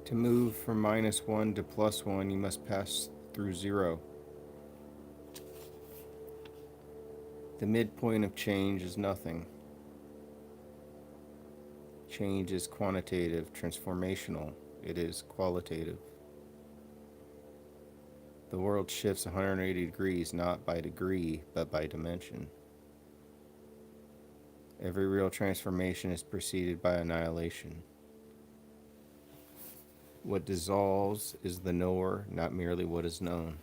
To move from -1 to +1, you must pass through 0. The midpoint of change is nothing. Change is quantitative, transformational. It is qualitative. The world shifts 180 degrees not by degree, but by dimension. Every real transformation is preceded by annihilation. What dissolves is the knower, not merely what is known.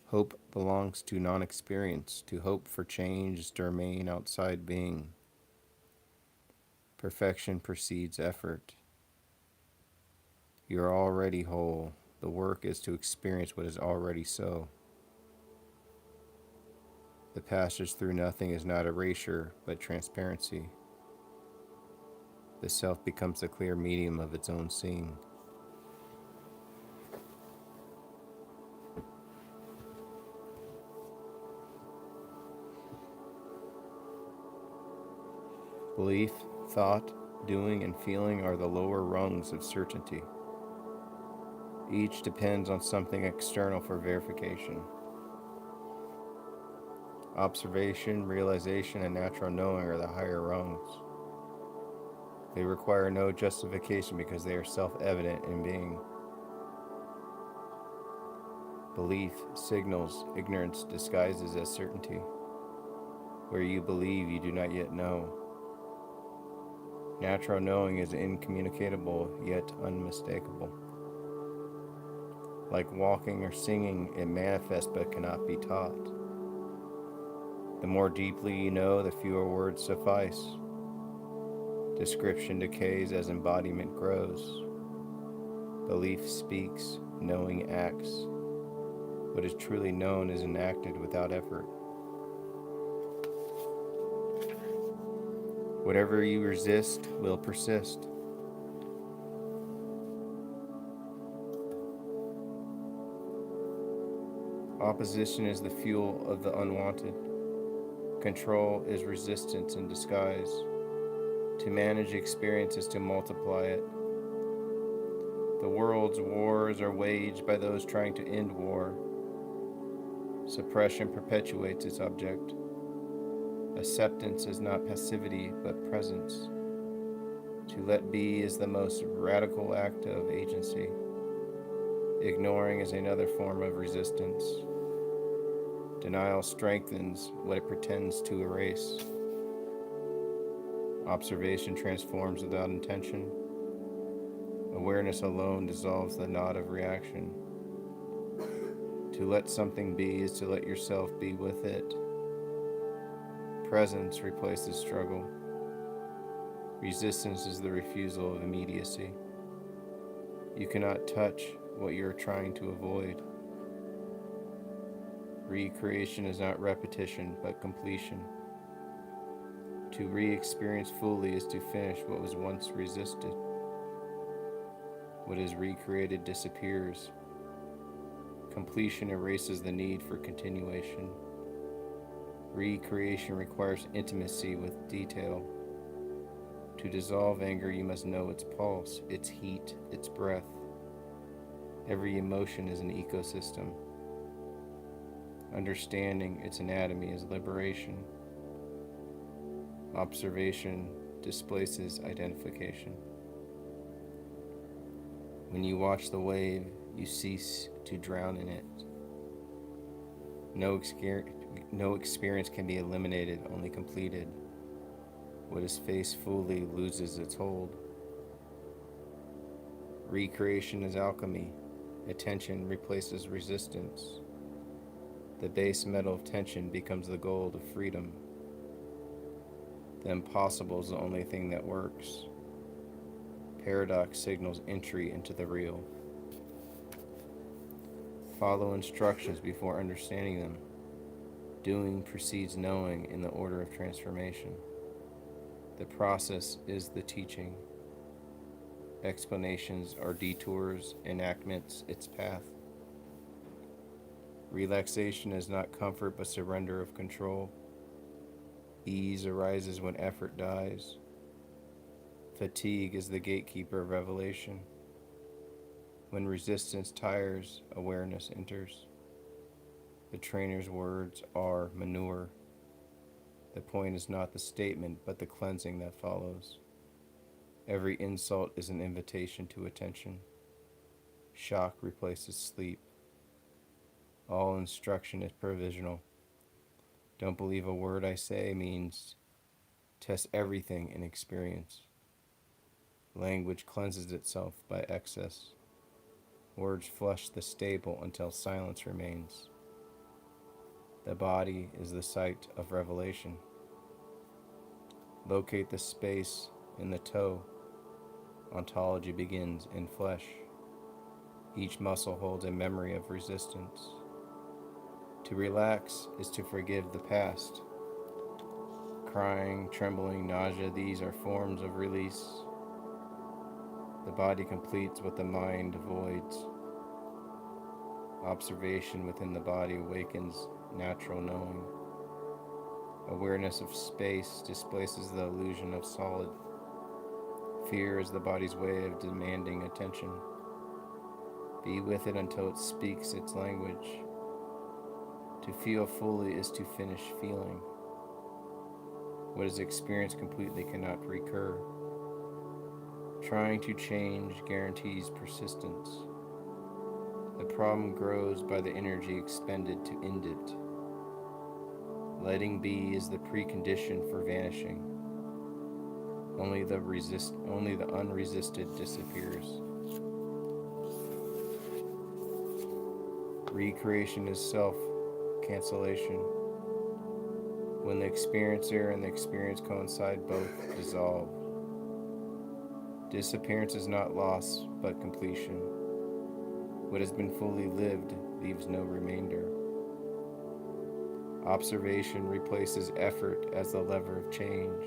Hope belongs to non-experience. To hope for change is to remain outside being. Perfection precedes effort. You are already whole. The work is to experience what is already so. The passage through nothing is not erasure, but transparency. The self becomes a clear medium of its own seeing. Belief, thought, doing, and feeling are the lower rungs of certainty. Each depends on something external for verification. Observation, realization, and natural knowing are the higher rungs. They require no justification because they are self-evident in being. Belief signals ignorance disguises as certainty. Where you believe, you do not yet know. Natural knowing is incommunicable yet unmistakable. Like walking or singing, it manifests but cannot be taught. The more deeply you know, the fewer words suffice. Description decays as embodiment grows. Belief speaks, knowing acts. What is truly known is enacted without effort. Whatever you resist will persist. Opposition is the fuel of the unwanted. Control is resistance in disguise. To manage experience is to multiply it. The world's wars are waged by those trying to end war. Suppression perpetuates its object. Acceptance is not passivity, but presence. To let be is the most radical act of agency. Ignoring is another form of resistance. Denial strengthens what it pretends to erase. Observation transforms without intention. Awareness alone dissolves the knot of reaction. To let something be is to let yourself be with it. Presence replaces struggle. Resistance is the refusal of immediacy. You cannot touch what you are trying to avoid. Recreation is not repetition, but completion. To re-experience fully is to finish what was once resisted. What is recreated disappears. Completion erases the need for continuation. Recreation requires intimacy with detail. To dissolve anger, you must know its pulse, its heat, its breath. Every emotion is an ecosystem. Understanding its anatomy is liberation. Observation displaces identification. When you watch the wave, you cease to drown in it. No experience can be eliminated, only completed. What is faced fully loses its hold. Recreation is alchemy. Attention replaces resistance. The base metal of tension becomes the gold of freedom. The impossible is the only thing that works. Paradox signals entry into the real. Follow instructions before understanding them. Doing precedes knowing in the order of transformation. The process is the teaching. Explanations are detours, enactments its path. Relaxation is not comfort but surrender of control. Ease arises when effort dies. Fatigue is the gatekeeper of revelation. When resistance tires, awareness enters. The trainer's words are manure. The point is not the statement, but the cleansing that follows. Every insult is an invitation to attention. Shock replaces sleep. All instruction is provisional. Don't believe a word I say means test everything in experience. Language cleanses itself by excess. Words flush the stable until silence remains. The body is the site of revelation. Locate the space in the toe. Ontology begins in flesh. Each muscle holds a memory of resistance. To relax is to forgive the past. Crying, trembling, nausea, these are forms of release. The body completes what the mind avoids. Observation within the body awakens natural knowing. Awareness of space displaces the illusion of solid. Fear is the body's way of demanding attention. Be with it until it speaks its language. To feel fully is to finish feeling. What is experienced completely cannot recur. Trying to change guarantees persistence. The problem grows by the energy expended to end it. Letting be is the precondition for vanishing. Only the unresisted disappears. Recreation is self-cancellation. When the experiencer and the experience coincide, both dissolve. Disappearance is not loss, but completion. What has been fully lived leaves no remainder. Observation replaces effort as the lever of change.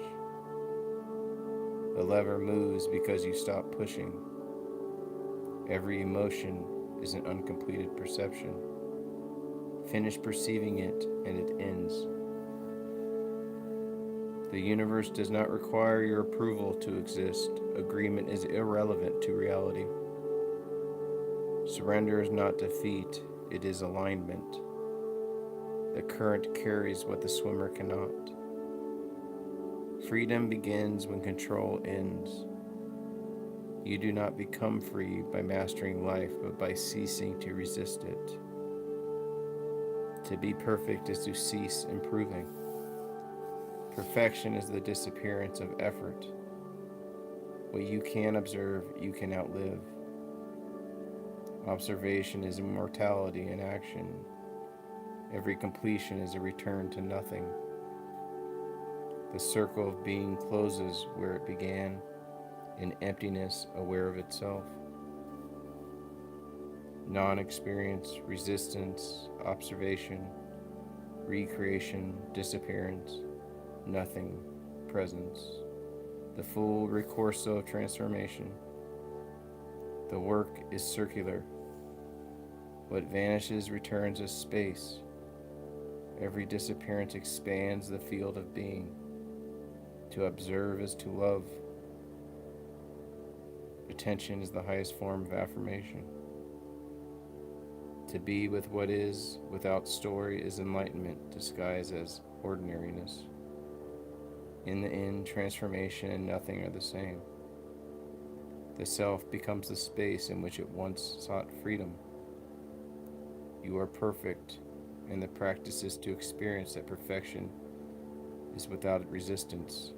The lever moves because you stop pushing. Every emotion is an uncompleted perception. Finish perceiving it and it ends. The universe does not require your approval to exist. Agreement is irrelevant to reality. Surrender is not defeat, it is alignment. The current carries what the swimmer cannot. Freedom begins when control ends. You do not become free by mastering life, but by ceasing to resist it. To be perfect is to cease improving. Perfection is the disappearance of effort. What you can observe, you can outlive. Observation is immortality in action. Every completion is a return to nothing. The circle of being closes where it began, in emptiness, aware of itself. Non-experience, resistance, observation, recreation, disappearance, nothing, presence. The full ricorso of transformation. The work is circular. What vanishes returns as space. Every disappearance expands the field of being. To observe is to love. Attention is the highest form of affirmation. To be with what is, without story, is enlightenment disguised as ordinariness. In the end, transformation and nothing are the same. The self becomes the space in which it once sought freedom. You are perfect, and the practice is to experience that perfection is without resistance.